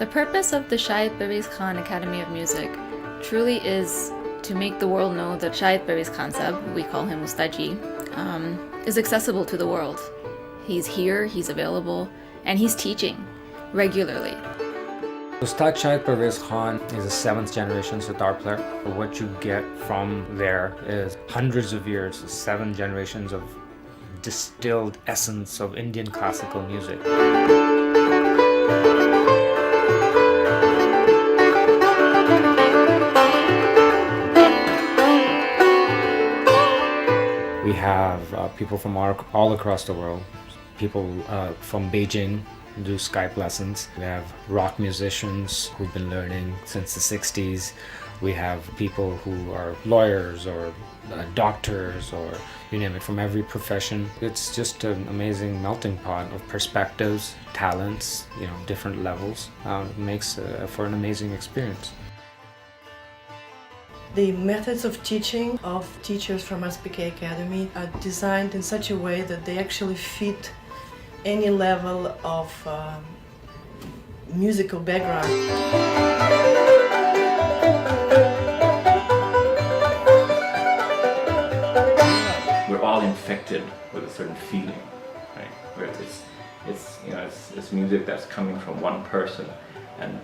The purpose of the Shahid Parvez Khan Academy of Music truly is to make the world know that Shahid Parvez Khan Sahab, we call him Ustad Ji, is accessible to the world. He's here, he's available, and he's teaching regularly. Ustad Shahid Parvez Khan is a 7th generation sitar player. What you get from there is hundreds of years, 7 generations of distilled essence of Indian classical music. We have people from all across the world. People from Beijing do Skype lessons. We have rock musicians who've been learning since the 60s. We have people who are lawyers or doctors or you name it, from every profession. It's just an amazing melting pot of perspectives, talents, different levels. It makes for an amazing experience. The methods of teaching of teachers from SPK Academy are designed in such a way that they actually fit any level of musical background. We're all infected with a certain feeling, right? Where it's music that's coming from one person, and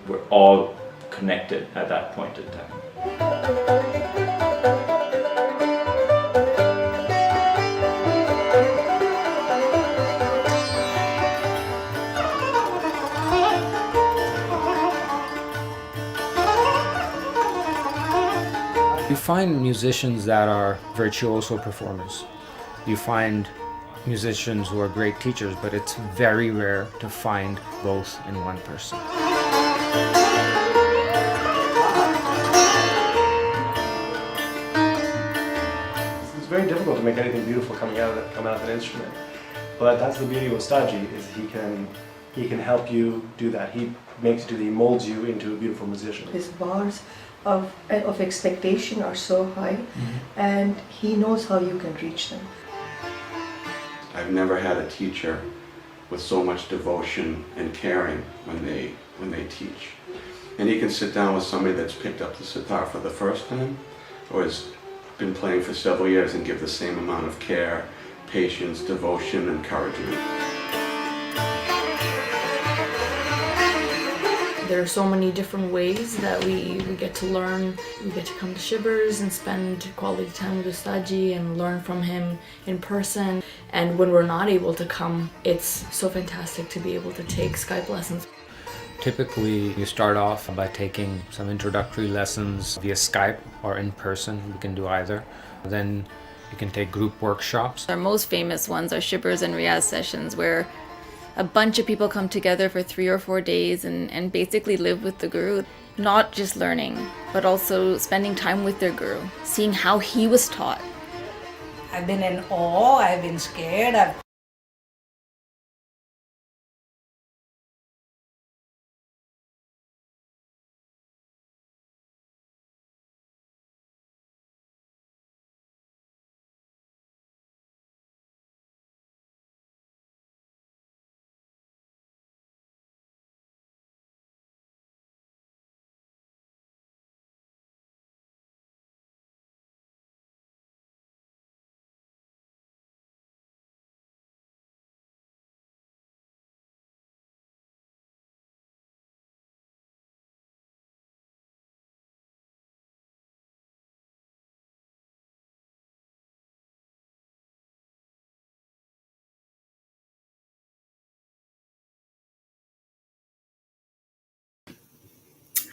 we're all connected at that point in time. You find musicians that are virtuoso performers. You find musicians who are great teachers, but it's very rare to find both in one person. It's very difficult to make anything beautiful come out of an instrument, but that's the beauty of Ustadji, is he can help you do that. He molds you into a beautiful musician. His bars of expectation are so high, and he knows how you can reach them. I've never had a teacher with so much devotion and caring when they teach. And you can sit down with somebody that's picked up the sitar for the first time or has been playing for several years and give the same amount of care, patience, devotion, encouragement. There are so many different ways that we get to learn. We get to come to Shivers and spend quality time with Ustadji and learn from him in person. And when we're not able to come, it's so fantastic to be able to take Skype lessons. Typically, you start off by taking some introductory lessons via Skype or in person. You can do either. Then you can take group workshops. Our most famous ones are Shivers and Riyaz sessions, where a bunch of people come together for 3 or 4 days and basically live with the Guru. Not just learning, but also spending time with their Guru, seeing how he was taught. I've been in awe, I've been scared.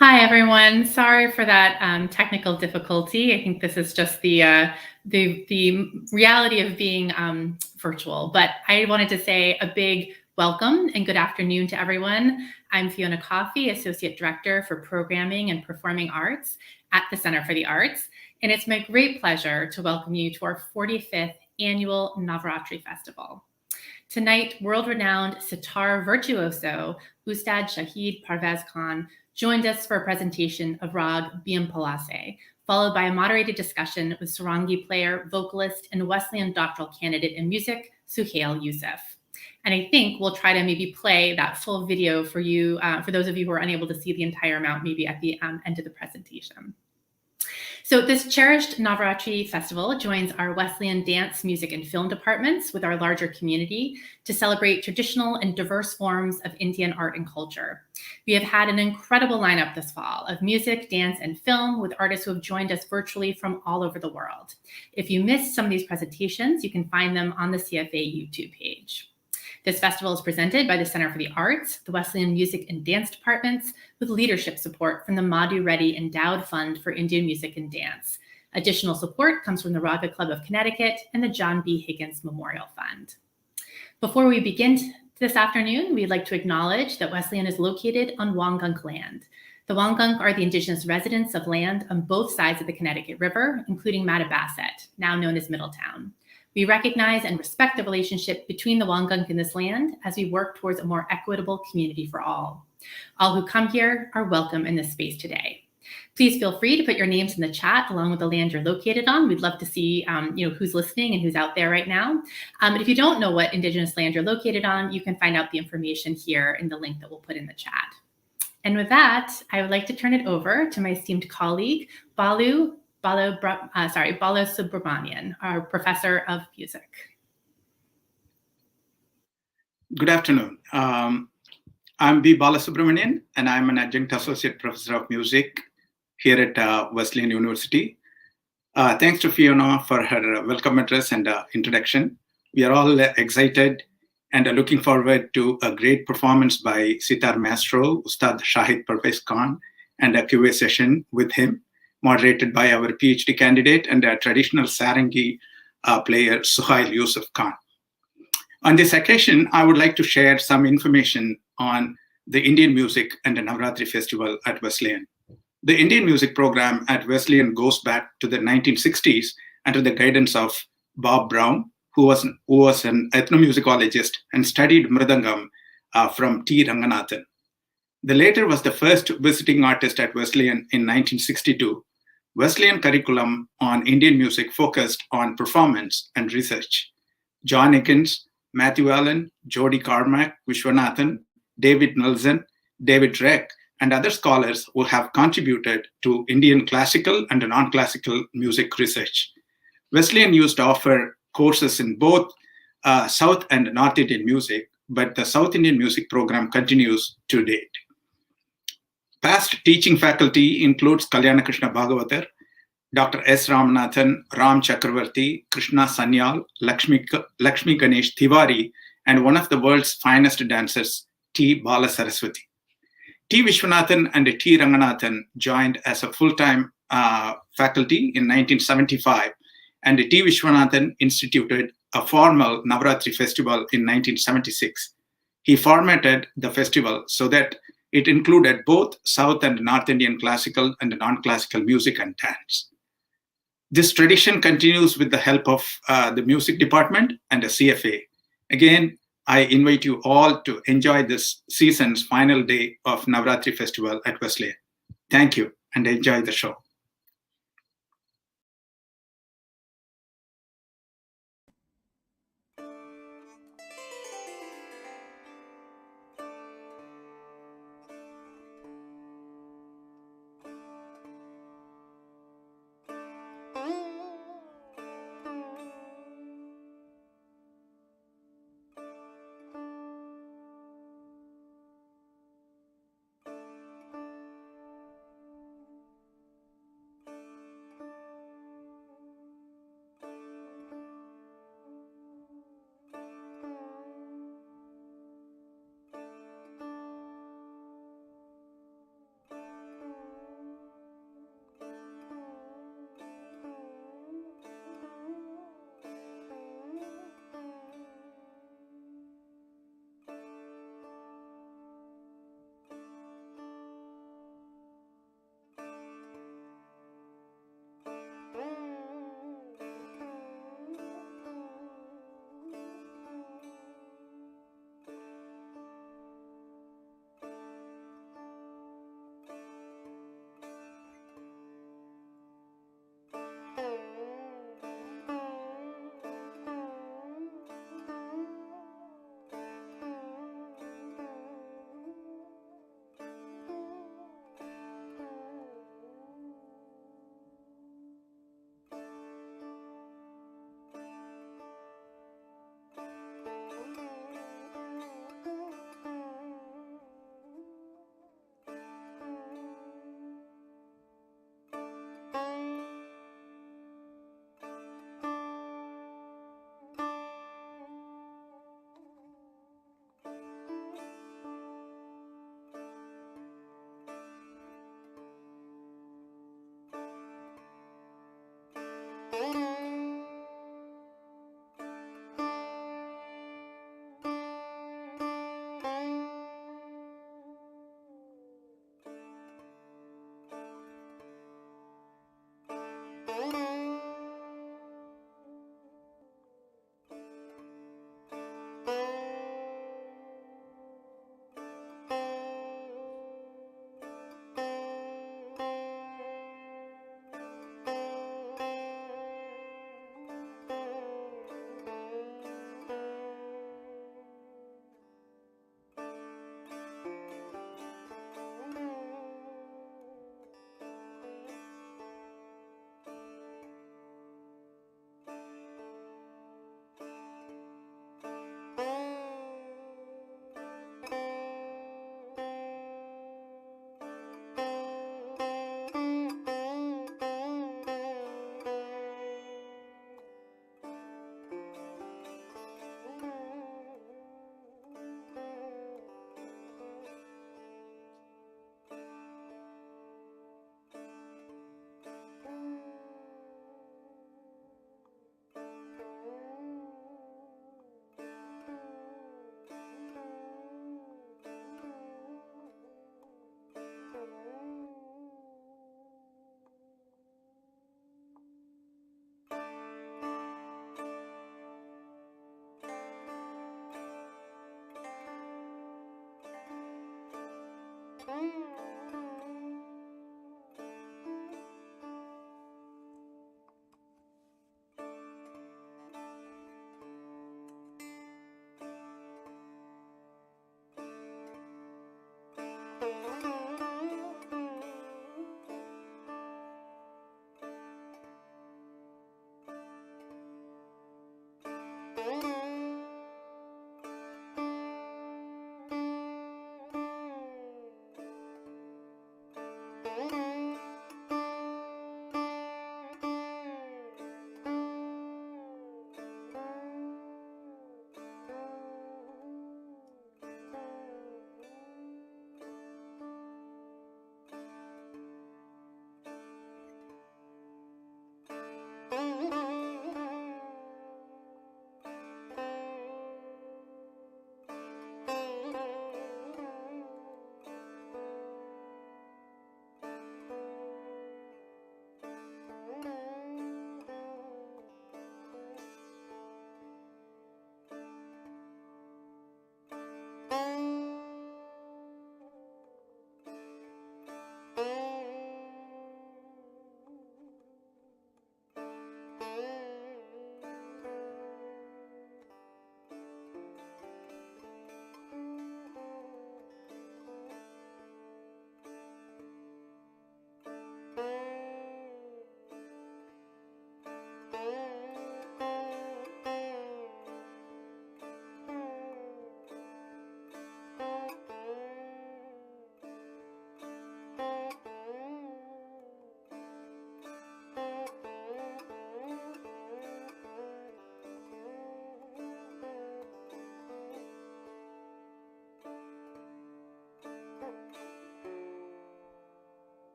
Hi, everyone. Sorry for that technical difficulty. I think this is just the reality of being virtual. But I wanted to say a big welcome and good afternoon to everyone. I'm Fiona Coffey, Associate Director for Programming and Performing Arts at the Center for the Arts. And it's my great pleasure to welcome you to our 45th annual Navratri Festival. Tonight, world-renowned sitar virtuoso Ustad Shahid Parvez Khan joined us for a presentation of Raag Bhimpalasi, followed by a moderated discussion with sarangi player, vocalist, and Wesleyan doctoral candidate in music, Suhail Yusuf. And I think we'll try to maybe play that full video for you, for those of you who are unable to see the entire amount, maybe at the end of the presentation. So this cherished Navratri festival joins our Wesleyan dance, music, and film departments with our larger community to celebrate traditional and diverse forms of Indian art and culture. We have had an incredible lineup this fall of music, dance, and film with artists who have joined us virtually from all over the world. If you missed some of these presentations, you can find them on the CFA YouTube page. This festival is presented by the Center for the Arts, the Wesleyan Music and Dance Departments, with leadership support from the Madhu Reddy Endowed Fund for Indian Music and Dance. Additional support comes from the Raga Club of Connecticut and the John B. Higgins Memorial Fund. Before we begin this afternoon, we'd like to acknowledge that Wesleyan is located on Wangunk land. The Wangunk are the indigenous residents of land on both sides of the Connecticut River, including Mattabesset, now known as Middletown. We recognize and respect the relationship between the Wangunk and this land as we work towards a more equitable community for all. All who come here are welcome in this space today. Please feel free to put your names in the chat along with the land you're located on. We'd love to see who's listening and who's out there right now. And if you don't know what Indigenous land you're located on, you can find out the information here in the link that we'll put in the chat. And with that, I would like to turn it over to my esteemed colleague, Balu Subramanian, our professor of music. Good afternoon. I'm B. Balasubramanian, and I'm an adjunct associate professor of music here at Wesleyan University. Thanks to Fiona for her welcome address and introduction. We are all excited and looking forward to a great performance by sitar maestro, Ustad Shahid Parvez Khan, and a Q&A session with him, moderated by our PhD candidate and a traditional sarangi player, Suhail Yusuf Khan. On this occasion, I would like to share some information on the Indian music and the Navratri festival at Wesleyan. The Indian music program at Wesleyan goes back to the 1960s under the guidance of Bob Brown, who was an ethnomusicologist and studied mridangam from T. Ranganathan. The latter was the first visiting artist at Wesleyan in 1962. Wesleyan curriculum on Indian music focused on performance and research. John Higgins, Matthew Allen, Jody Carmack, Vishwanathan, David Nelson, David Reck, and other scholars who have contributed to Indian classical and non-classical music research. Wesleyan used to offer courses in both South and North Indian music, but the South Indian music program continues to date. Past teaching faculty includes Kalyana Krishna Bhagavatar, Dr. S. Ramanathan, Ram Chakravarti, Krishna Sanyal, Lakshmi Ganesh Tiwari, and one of the world's finest dancers, T. Bala Saraswati. T. Vishwanathan and T. Ranganathan joined as a full-time faculty in 1975, and T. Vishwanathan instituted a formal Navratri festival in 1976. He formatted the festival so that it included both South and North Indian classical and non-classical music and dance. This tradition continues with the help of the music department and the CFA. Again, I invite you all to enjoy this season's final day of Navratri Festival at Wesleyan. Thank you and enjoy the show.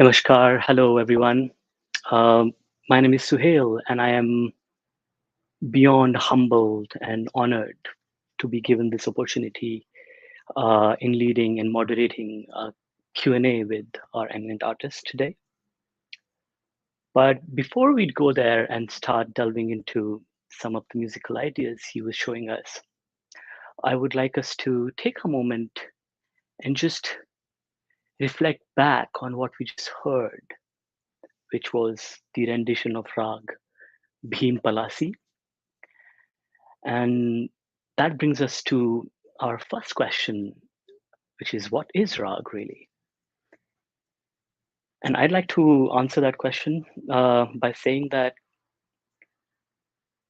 Namaskar. Hello, everyone. My name is Suhail, and I am beyond humbled and honored to be given this opportunity in leading and moderating a Q&A with our eminent artist today. But before we go there and start delving into some of the musical ideas he was showing us, I would like us to take a moment and just reflect back on what we just heard, which was the rendition of Raag Bhimpalasi. And that brings us to our first question, which is, what is Raag really? And I'd like to answer that question by saying that,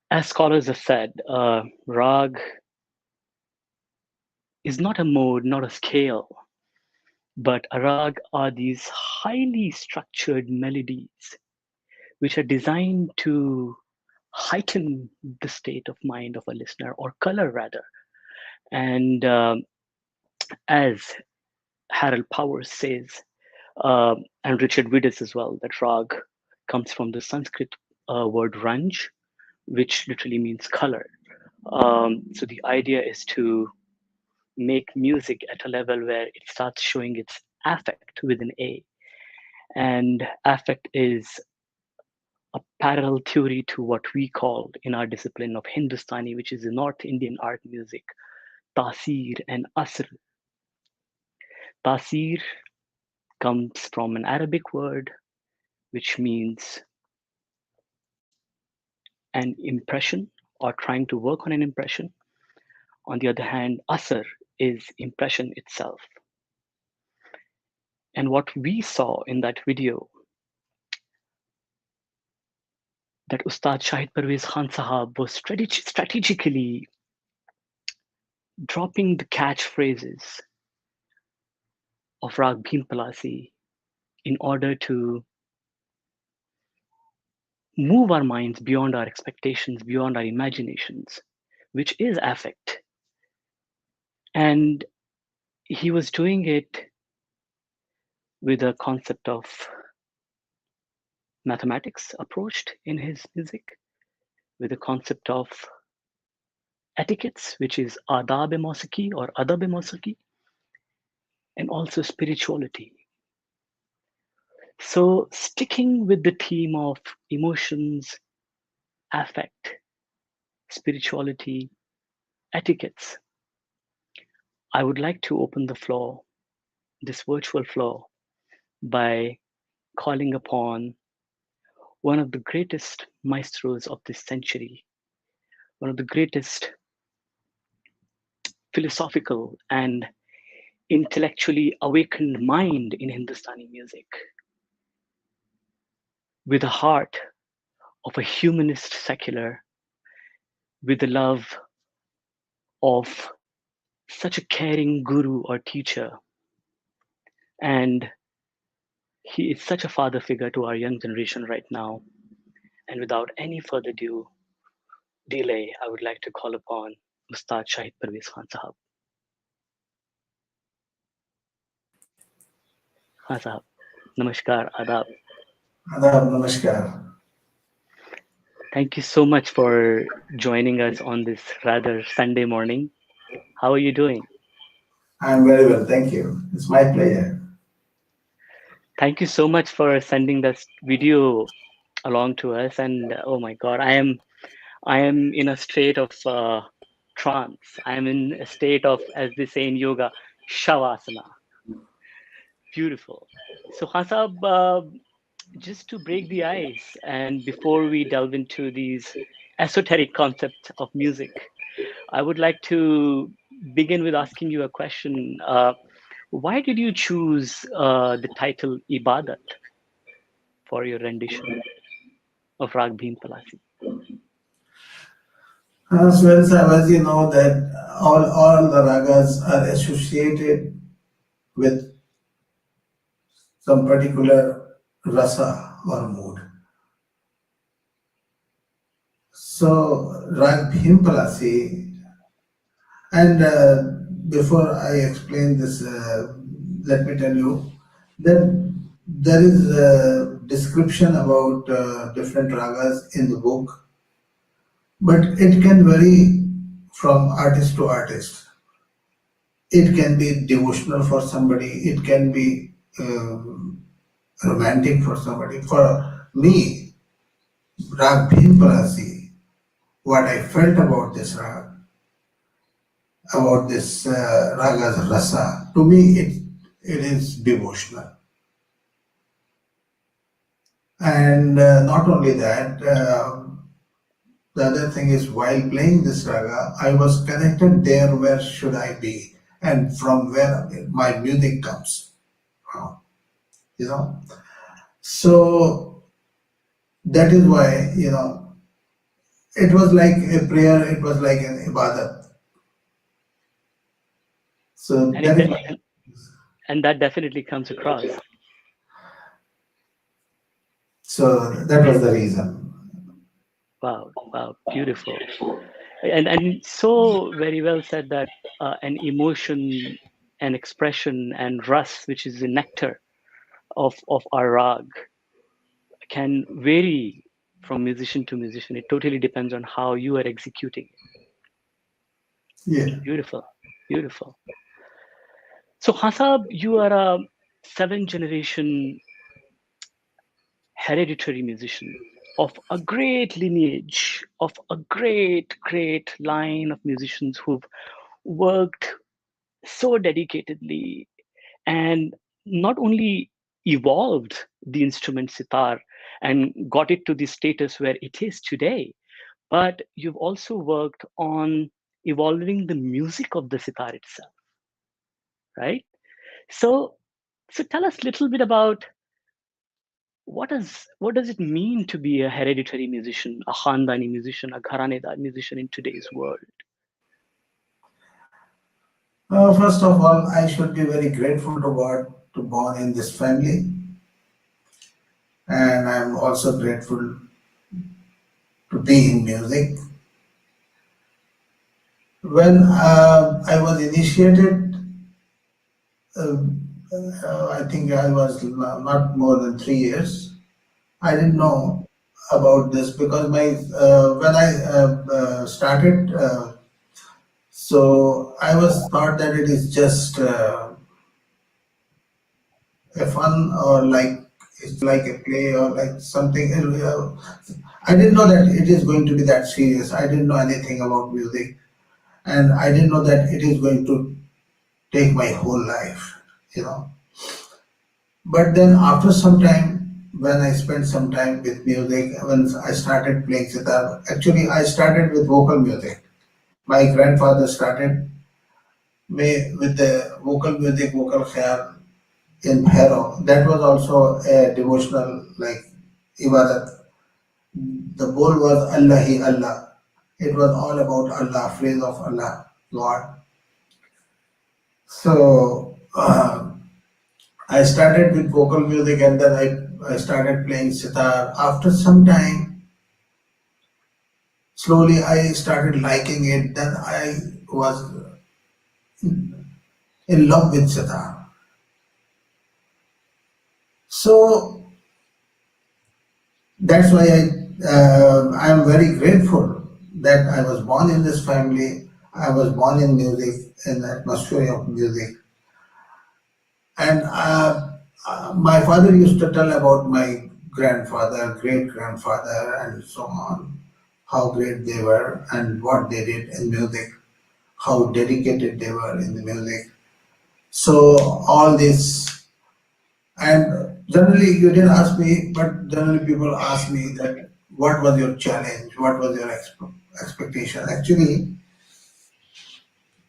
as scholars have said, Raag is not a mode, not a scale, but a Raag are these highly structured melodies which are designed to heighten the state of mind of a listener, or color rather. And as Harold Powers says, and Richard Wittes as well, that Raag comes from the Sanskrit word ranj, which literally means color. So the idea is to make music at a level where it starts showing its affect with an A. And affect is a parallel theory to what we call in our discipline of Hindustani, which is the North Indian art music, tasir and asr. Tasir comes from an Arabic word, which means an impression or trying to work on an impression. On the other hand, asr is impression itself. And what we saw in that video, that Ustad Shahid Parvez Khan Sahab was strategically dropping the catchphrases of Raag Bhimpalasi in order to move our minds beyond our expectations, beyond our imaginations, which is affect. And he was doing it with a concept of mathematics approached in his music, with a concept of etiquettes, which is adab-e-mausiki or adab-e-mausiki, and also spirituality. So sticking with the theme of emotions, affect, spirituality, etiquettes, I would like to open the floor, this virtual floor, by calling upon one of the greatest maestros of this century, one of the greatest philosophical and intellectually awakened mind in Hindustani music, with a heart of a humanist secular, with the love of such a caring guru or teacher. And he is such a father figure to our young generation right now. And without any further delay, I would like to call upon Ustad Shahid Parvez Khan Sahab. Khan Sahab, namaskar, adab. Adab, namaskar. Thank you so much for joining us on this rather Sunday morning. How are you doing? I'm very well, thank you. It's my pleasure. Thank you so much for sending this video along to us. And oh my God, I am in a state of trance. I am in a state of, as they say in yoga, shavasana. Beautiful. So Hasab, just to break the ice, and before we delve into these esoteric concepts of music, I would like to begin with asking you a question. Why did you choose the title Ibadat for your rendition of Raag Bhimpalasi? As you know, that all the ragas are associated with some particular rasa or mood. So Raag Bhimpalasi, and before I explain this, let me tell you that there is a description about different ragas in the book, but it can vary from artist to artist. It can be devotional for somebody, it can be romantic for somebody. For me, Raag Bhimpalasi, what I felt about this rag, about this raga's rasa, to me it is devotional. And not only that, the other thing is while playing this raga, I was connected there where should I be and from where my music comes from, you know. So that is why, you know, it was like a prayer, it was like an ibadat. So And, that is it, why. and that definitely comes across. So that was the reason. Wow, wow, beautiful. And so very well said that an emotion, an expression, and ras, which is the nectar of our rag, can vary from musician to musician. It totally depends on how you are executing it. Yeah. Beautiful, beautiful. So Hasab, you are a 7th generation hereditary musician of a great lineage, of a great line of musicians who've worked so dedicatedly and not only evolved the instrument sitar and got it to the status where it is today, but you've also worked on evolving the music of the sitar itself, right? So tell us a little bit about what does it mean to be a hereditary musician, a khandani musician, a gharanedar musician in today's world? First of all, I should be very grateful to God to born in this family, and I'm also grateful to be in music. When I was initiated, I think I was not more than 3 years. I didn't know about this because when I started, so I was thought that it is just a fun or like it's like a play or like something. I didn't know that it is going to be that serious. I didn't know anything about music, and I didn't know that it is going to take my whole life, you know. But then after some time, when I spent some time with music, when I started playing sitar, actually I started with vocal music. My grandfather started me with the vocal music, vocal khayal in Bhairo. That was also a devotional like ibadat. The bowl was Allahi Allah. It was all about Allah, phrase of Allah, God. So I started with vocal music and then I started playing sitar. After some time, slowly I started liking it. Then I was in love with sitar. So that's why I am very grateful that I was born in this family. I was born in music, in the atmosphere of music. And my father used to tell about my grandfather, great grandfather, and so on, how great they were and what they did in music, how dedicated they were in the music. So all this, and generally you didn't ask me, but generally people ask me that what was your challenge, what was your expectation. Actually,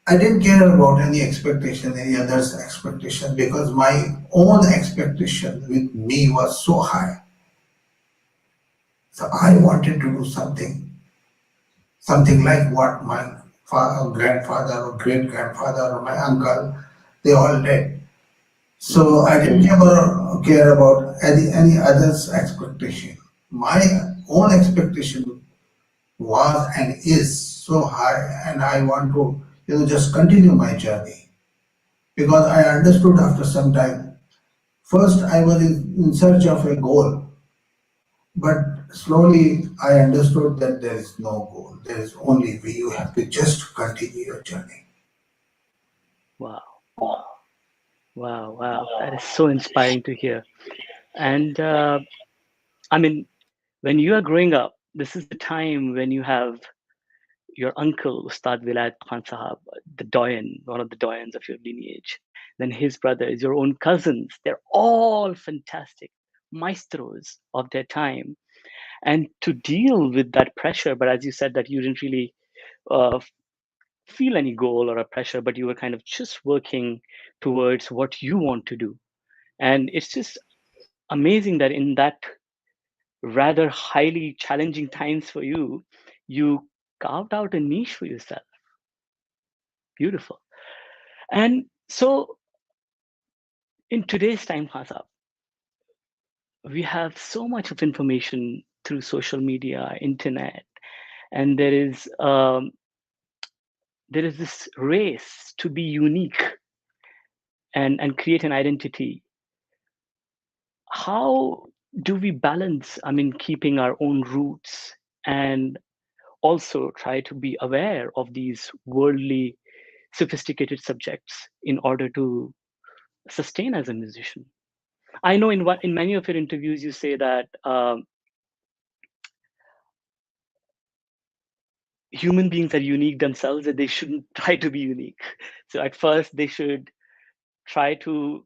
I didn't care about any expectation, any other's expectation, because my own expectation with me was so high. So I wanted to do something like what my grandfather or great grandfather or my uncle, they all did. So I didn't ever care about any other's expectation. My own expectation was and is so high, and I want to just continue my journey, because I understood after some time First, I was in search of a goal, but slowly I understood that there is no goal. There is only way. You have to just continue your journey. Wow. Wow, wow. That is so inspiring to hear. And I mean, when you are growing up, this is the time when you have your uncle, Ustad Shahid Khan Sahab, the doyen, one of the doyens of your lineage, then his brothers, your own cousins. They're all fantastic maestros of their time. And to deal with that pressure, but as you said that you didn't really uh, feel any goal or a pressure, but you were kind of just working towards what you want to do. And it's just amazing that in that rather highly challenging times for you, you carved out a niche for yourself. Beautiful. And so in today's time, Hasab, we have so much of information through social media, internet, and there is this race to be unique and create an identity. How do we balance, I mean, keeping our own roots and also try to be aware of these worldly, sophisticated subjects in order to sustain as a musician? I know in many of your interviews you say that human beings are unique themselves, that they shouldn't try to be unique. So at first they should try to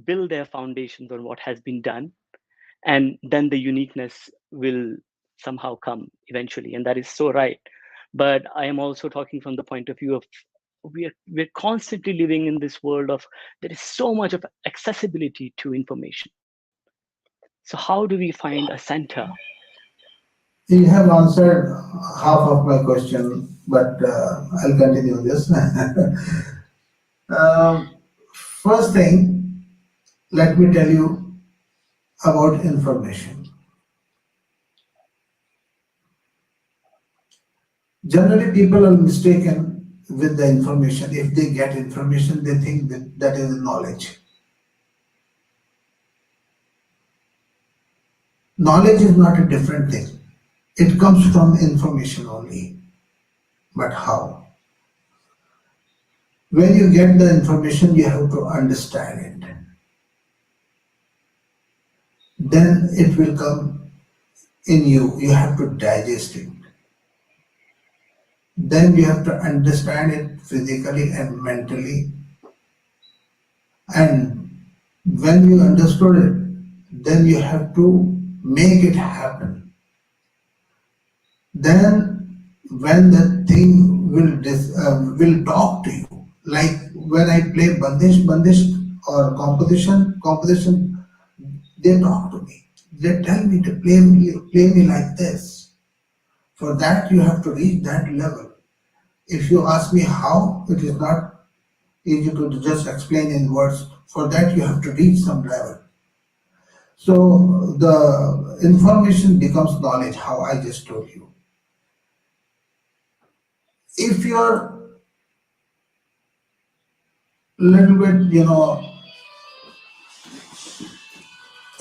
build their foundations on what has been done, and then the uniqueness will somehow come eventually, and that is so right. But I am also talking from the point of view of we're constantly living in this world of there is so much of accessibility to information. So how do we find a center? You have answered half of my question, but I'll continue this. First thing, let me tell you about information. Generally, people are mistaken with the information. If they get information, they think that that is knowledge. Knowledge is not a different thing. It comes from information only. But how? When you get the information, you have to understand it. Then it will come in you. You have to digest it. Then you have to understand it physically and mentally. And when you understood it, then you have to make it happen. Then when the thing will talk to you, like when I play bandish or composition, they talk to me. They tell me to play me like this. For that you have to reach that level. If you ask me how, it is not easy to just explain in words. For that you have to reach some level. So the information becomes knowledge, how I just told you. If you're a little bit,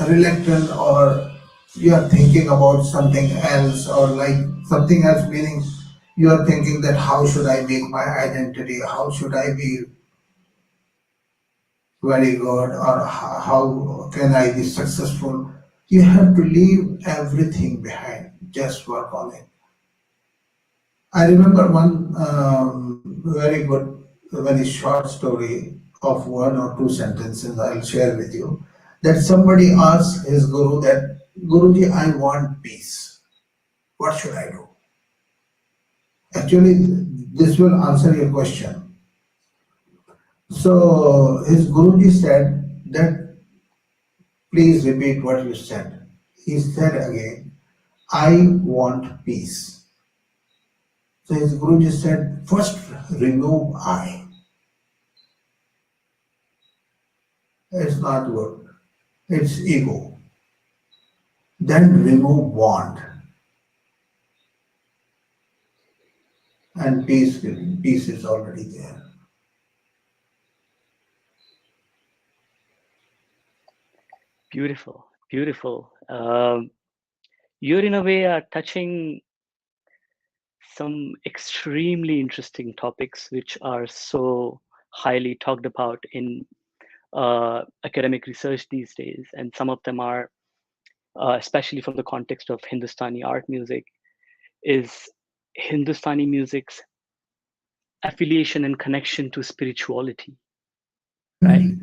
reluctant, or you are thinking about something else, or like something else, meaning you are thinking that how should I make my identity, how should I be very good, or how can I be successful, you have to leave everything behind, just work on it. I remember one very good, very short story of 1 or 2 sentences I'll share with you. That somebody asked his guru that, Guruji, I want peace. What should I do? Actually, this will answer your question. So his Guruji said that, please repeat what you said. He said again, I want peace. So his Guruji said, first remove I. It's not good. It's ego. Then remove want. And peace is already there. Beautiful, beautiful. You're in a way touching some extremely interesting topics which are so highly talked about in academic research these days. And some of them are, especially from the context of Hindustani art music, is Hindustani music's affiliation and connection to spirituality, right?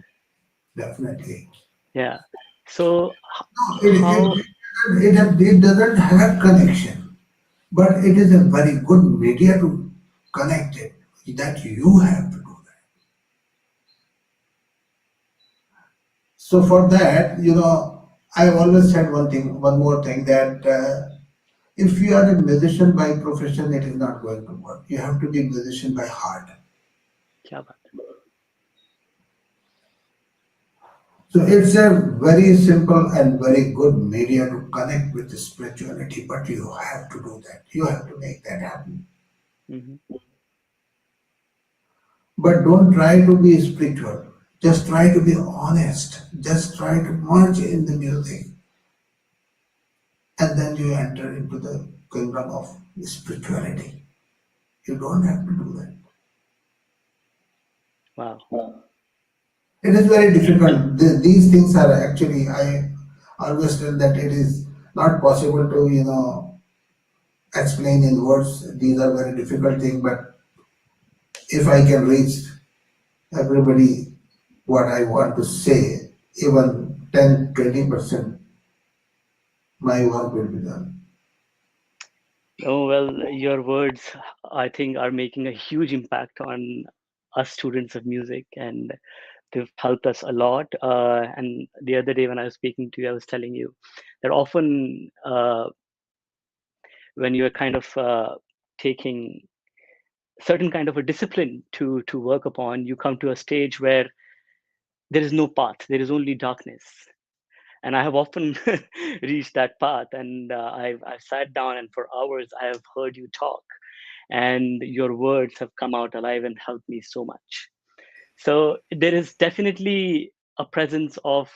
Definitely. Yeah. So No, it doesn't have connection, but it is a very good media to connect it. That you have to do that. So for that, I always said one more thing, that if you are a musician by profession, it is not going to work. You have to be a musician by heart. kya baat hai. So it's a very simple and very good media to connect with the spirituality, but you have to do that. You have to make that happen. But don't try to be spiritual. Just try to be honest. Just try to merge in the music. And then you enter into the kingdom of spirituality. You don't have to do that. Wow. It is very difficult. These things are actually, I always tell that it is not possible to, explain in words. These are very difficult things, but if I can reach everybody what I want to say, even 10-20%, my work will be done. Oh, well, your words, I think, are making a huge impact on us students of music, and they've helped us a lot. And the other day when I was speaking to you, I was telling you that often when you're kind of taking certain kind of a discipline to work upon, you come to a stage where there is no path, there is only darkness. And I have often reached that path, and I've sat down, and for hours I have heard you talk, and your words have come out alive and helped me so much. So there is definitely a presence of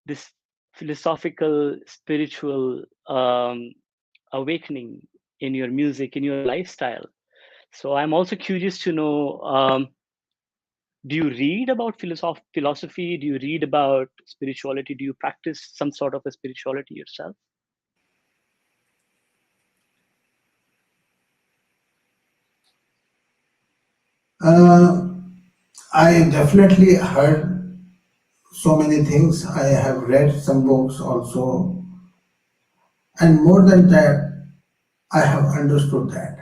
this philosophical, spiritual awakening in your music, in your lifestyle. So I'm also curious to know, do you read about philosophy? Do you read about spirituality? Do you practice some sort of a spirituality yourself? I definitely heard so many things. I have read some books also. And more than that, I have understood that.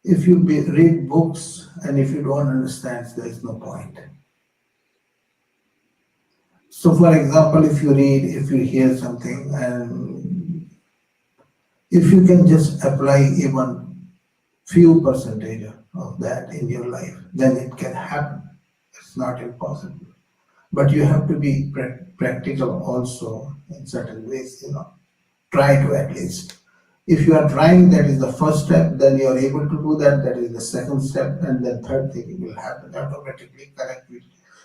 If you read books and if you don't understand, there is no point. So for example, if you read, if you hear something, and if you can just apply even few percentage of that in your life, then it can happen. It's not impossible. But you have to be practical also in certain ways, Try to at least. If you are trying, that is the first step, then you are able to do that, that is the second step, and then third thing will happen automatically,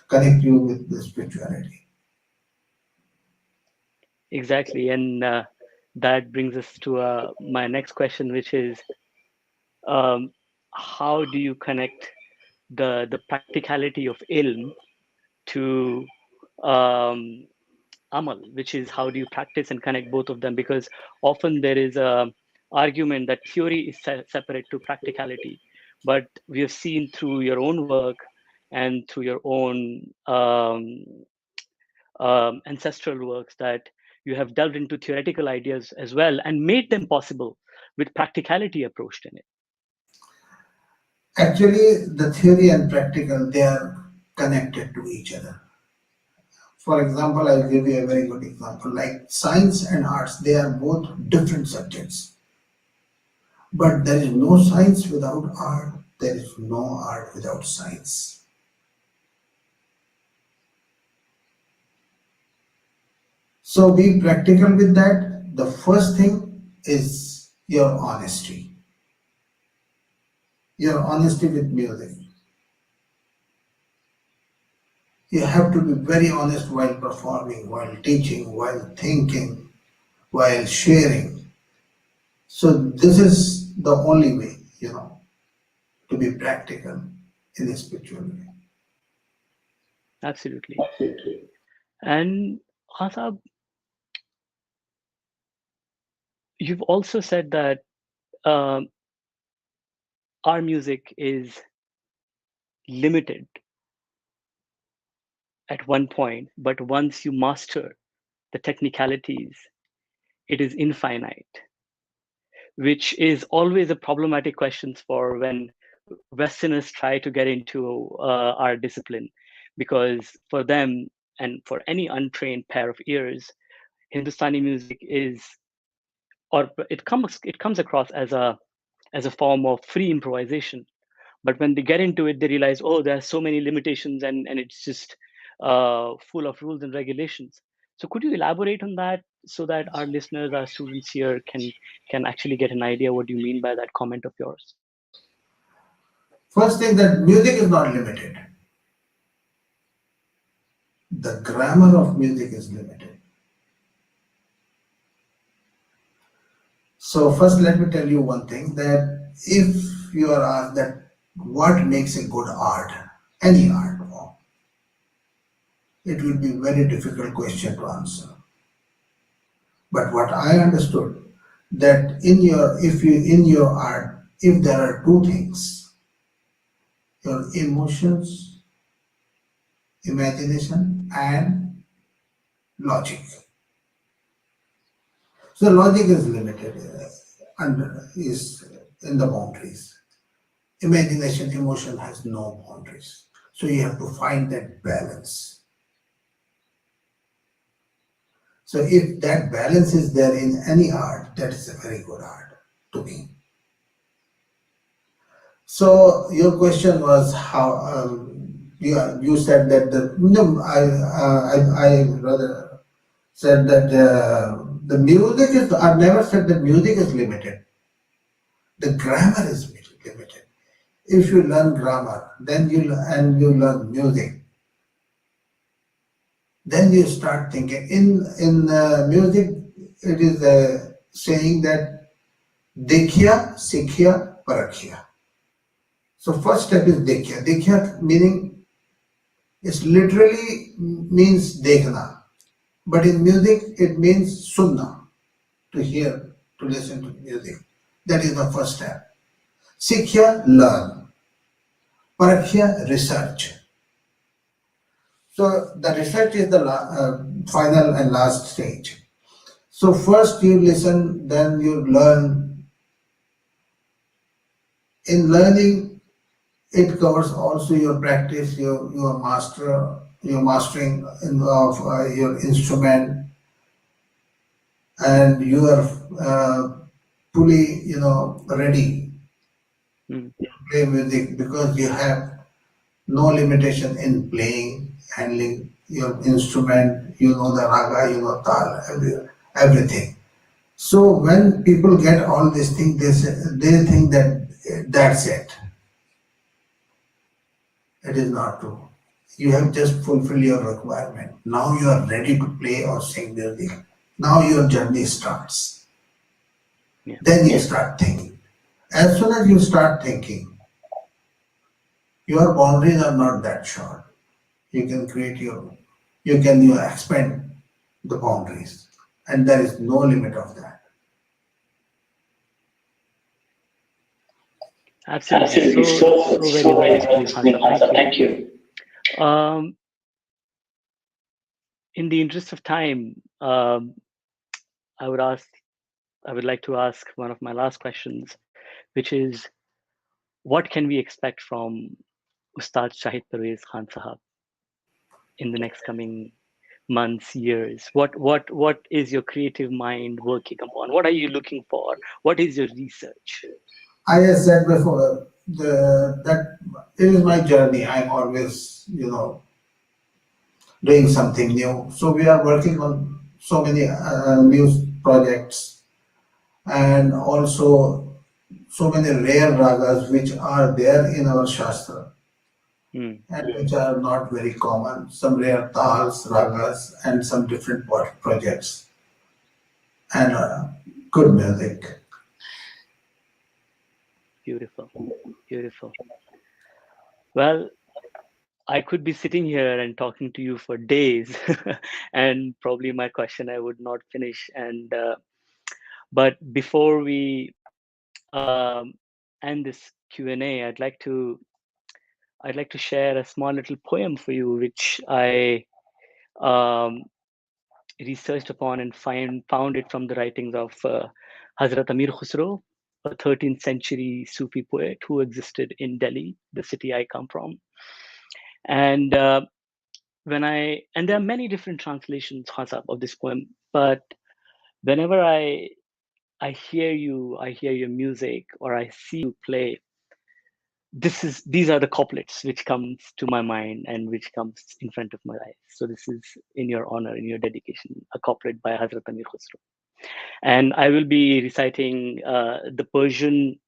connect you with the spirituality. Exactly, and that brings us to my next question, which is, how do you connect the practicality of ilm to amal, which is how do you practice and connect both of them? Because often there is a argument that theory is separate to practicality, but we have seen through your own work and through your own ancestral works that you have delved into theoretical ideas as well and made them possible with practicality approached in it. Actually, the theory and practical, they are connected to each other. For example, I'll give you a very good example. Like science and arts, they are both different subjects. But there is no science without art. There is no art without science. So be practical with that. The first thing is your honesty. Your honesty with music. You have to be very honest while performing, while teaching, while thinking, while sharing. So this is the only way, to be practical in a spiritual way. Absolutely. And Hasab, you've also said that our music is limited at one point, but once you master the technicalities, it is infinite, which is always a problematic question for when Westerners try to get into our discipline, because for them and for any untrained pair of ears, Hindustani music is, or it comes across as a form of free improvisation. But when they get into it, they realize, oh, there are so many limitations, and it's just full of rules and regulations. So could you elaborate on that so that our listeners, our students here can actually get an idea what you mean by that comment of yours? First thing, that music is not limited. The grammar of music is limited. So first let me tell you one thing, that if you are asked that what makes a good art, any art form, it will be a very difficult question to answer. But what I understood, that in your art, if there are two things, your emotions, imagination, and logic. So logic is limited and is in the boundaries. Imagination, emotion has no boundaries. So you have to find that balance. So if that balance is there in any art, that is a very good art to me. So your question was how you said that I rather said that the music is. I've never said that music is limited. The grammar is limited. If you learn grammar, then you learn music, then you start thinking. In music, it is a saying that dekhya, sikhya, parakhya. So first step is dekhya. Dekhya meaning, it literally means dekhna, but in music it means sunna, to hear, to listen to music. That is the first step. Sikhya, learn. Parakhya, research. So the research is the final and last stage. So first you listen, then you learn. In learning, it covers also your practice, your mastering of your instrument, and you are fully ready to play music, because you have no limitation in playing, handling your instrument. You know the raga, you know tal, everything. So when people get all these things, they think that that's it. It is not true. You have just fulfilled your requirement. Now you are ready to play or sing music. Now your journey starts. Then you start thinking. As soon as you start thinking, your boundaries are not that short. You can expand the boundaries, and there is no limit of that. Absolutely. So very well explained, Hassan. Thank you. In the interest of time, I would like to ask one of my last questions, which is, what can we expect from Ustad Shahid Parvez Khan Sahab in the next coming months, years? What is your creative mind working upon? What are you looking for? What is your research? I have said before that it is my journey. I'm always, doing something new. So we are working on so many new projects, and also so many rare ragas which are there in our Shastra. and which are not very common. Some rare tals, ragas, and some different projects, and good music. Beautiful, beautiful. Well, I could be sitting here and talking to you for days, and probably my question I would not finish. And but before we end this Q&A, I'd like to share a small little poem for you, which I researched upon and found it from the writings of Hazrat Amir Khusro, a 13th century Sufi poet who existed in Delhi, the city I come from. And there are many different translations, Khasab, of this poem, but whenever I hear you, I hear your music, or I see you play, these are the couplets which comes to my mind and which comes in front of my eyes. So this is in your honor, in your dedication, a couplet by Hazrat Amir Khusro. And I will be reciting the Persian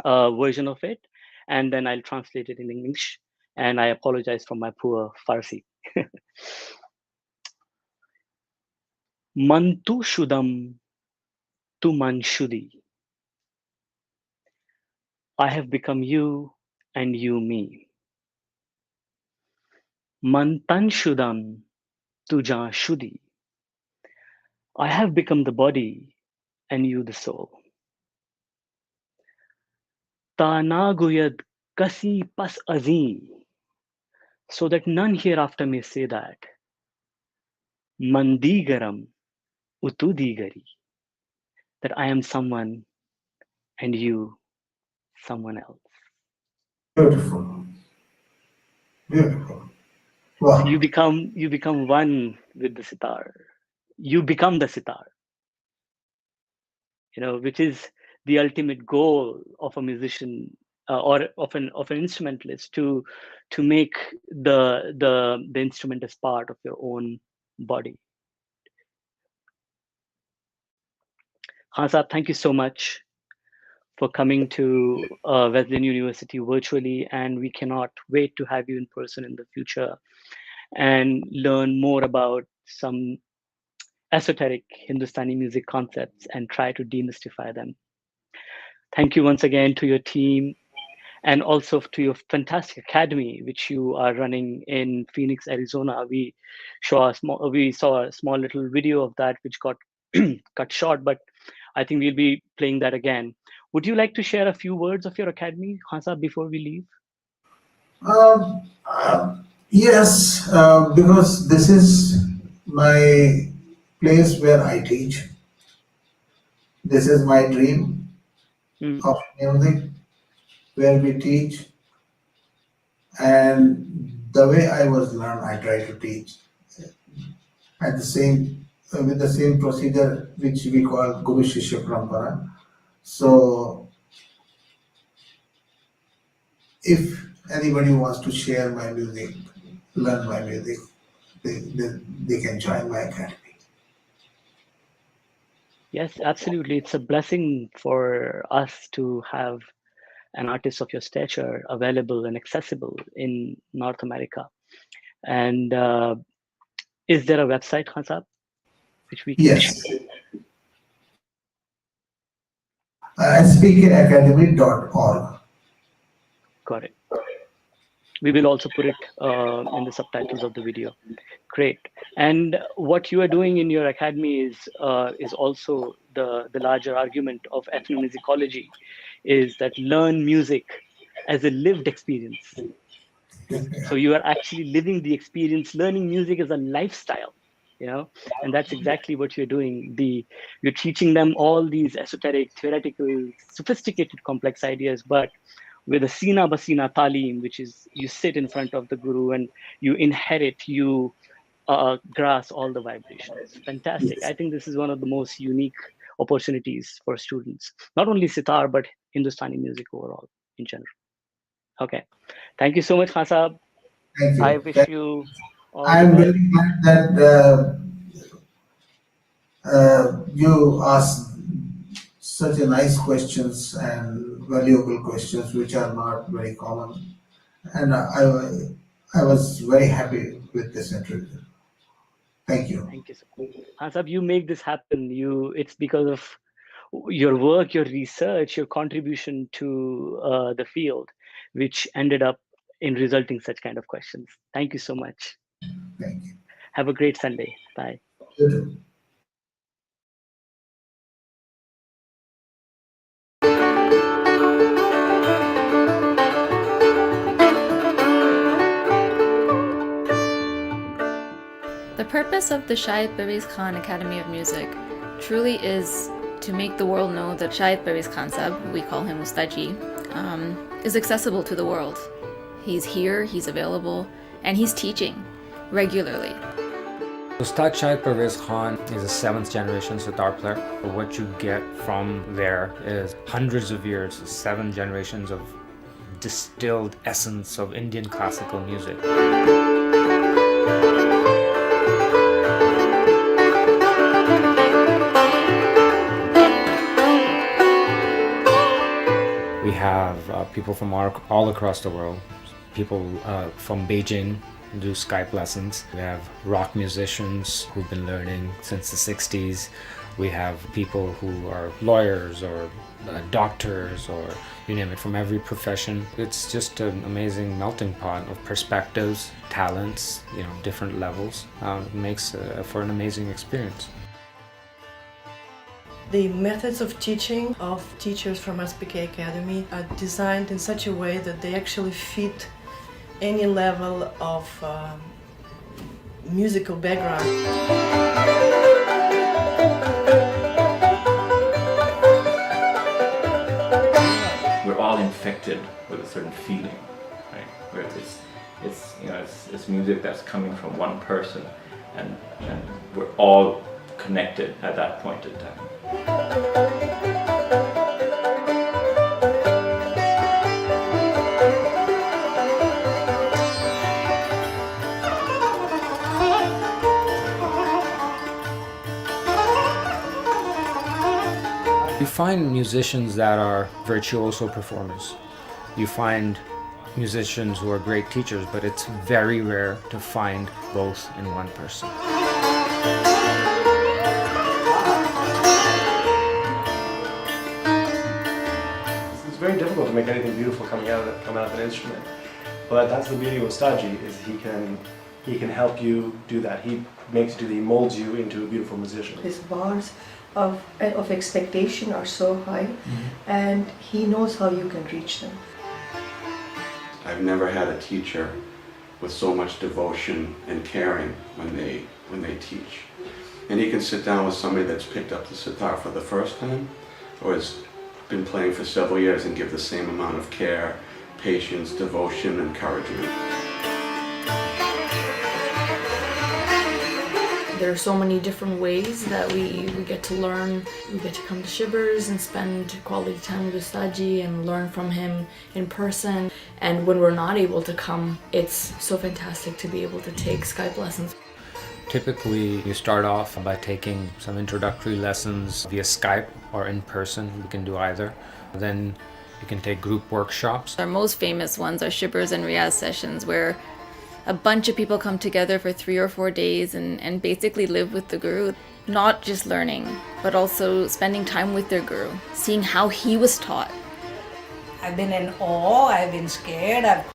version of it, and then I'll translate it in English. And I apologize for my poor Farsi. Mantu shudam tu manshudi. I have become you and you me. Mantan shudam tu ja shudi. I have become the body and you the soul. Ta naguyad kasi pas azim, so that none hereafter may say that mandigaram utudigari, that I am someone and you someone else. Beautiful, beautiful. Wow. So you become one with the sitar. You become the sitar. Which is the ultimate goal of a musician or of an instrumentalist, to make the instrument as part of your own body. Khan Sahab, thank you so much for coming to Wesleyan University virtually, and we cannot wait to have you in person in the future and learn more about some esoteric Hindustani music concepts and try to demystify them. Thank you once again to your team, and also to your fantastic academy, which you are running in Phoenix, Arizona. We saw a small little video of that, which got cut short, but I think we'll be playing that again. Would you like to share a few words of your academy, Khan Sahab, before we leave? Yes, because this is my place where I teach. This is my dream of music, where we teach, and the way I was learned, I try to teach at with the same procedure which we call Guru Shishya Parampara. So if anybody wants to share my music, learn my music, they can join my academy. Yes, absolutely. It's a blessing for us to have an artist of your stature available and accessible in North America. And is there a website, Khan Sahab, which we can? Yes. SPKacademy.org. Got it. We will also put it in the subtitles of the video. Great. And what you are doing in your academy is also the larger argument of ethnomusicology, is that learn music as a lived experience. So you are actually living the experience, learning music as a lifestyle, and that's exactly what you're doing. You're teaching them all these esoteric, theoretical, sophisticated, complex ideas, but with a Sina Basina Talim, which is you sit in front of the Guru and you inherit, you grasp all the vibrations. Fantastic. Yes. I think this is one of the most unique opportunities for students, not only sitar, but Hindustani music overall in general. Okay. Thank you so much, Khan Sahab. Thank you. I wish you all I'm the best. very glad that you asked such a nice questions and valuable questions, which are not very common. And I was very happy with this interview. Thank you. Thank you so much. Hansab, you make this happen. It's because of your work, your research, your contribution to the field, which ended up in resulting such kind of questions. Thank you so much. Thank you. Have a great Sunday. Bye. You too. The purpose of the Shahid Parvez Khan Academy of Music truly is to make the world know that Shahid Parvez Khan Sab, we call him Ustad is accessible to the world. He's here, he's available, and he's teaching regularly. Ustad Shahid Parvez Khan is a 7th generation sitar player. What you get from there is hundreds of years, 7 generations of distilled essence of Indian classical music. We have people from all across the world. People from Beijing do Skype lessons. We have rock musicians who've been learning since the 60s. We have people who are lawyers or doctors or you name it, from every profession. It's just an amazing melting pot of perspectives, talents, different levels. It makes for an amazing experience. The methods of teaching of teachers from SPK Academy are designed in such a way that they actually fit any level of musical background. We're all infected with a certain feeling, right? Where it's music that's coming from one person, and we're all connected at that point in time. You find musicians that are virtuoso performers. You find musicians who are great teachers, but it's very rare to find both in one person. It's very difficult to make anything beautiful come out of an instrument, but that's the beauty of Ustad is he can help you do that. He molds you into a beautiful musician. His bars of expectation are so high, and he knows how you can reach them. I've never had a teacher with so much devotion and caring when they teach. And he can sit down with somebody that's picked up the sitar for the first time or has been playing for several years and give the same amount of care, patience, devotion, encouragement. There are so many different ways that we get to learn. We get to come to Shivers and spend quality time with Ustadji and learn from him in person. And when we're not able to come, it's so fantastic to be able to take Skype lessons. Typically, you start off by taking some introductory lessons via Skype or in person. You can do either. Then you can take group workshops. Our most famous ones are Shivers and Riyaz sessions, where a bunch of people come together for 3 or 4 days and basically live with the Guru. Not just learning, but also spending time with their Guru, seeing how he was taught. I've been in awe, I've been scared, I've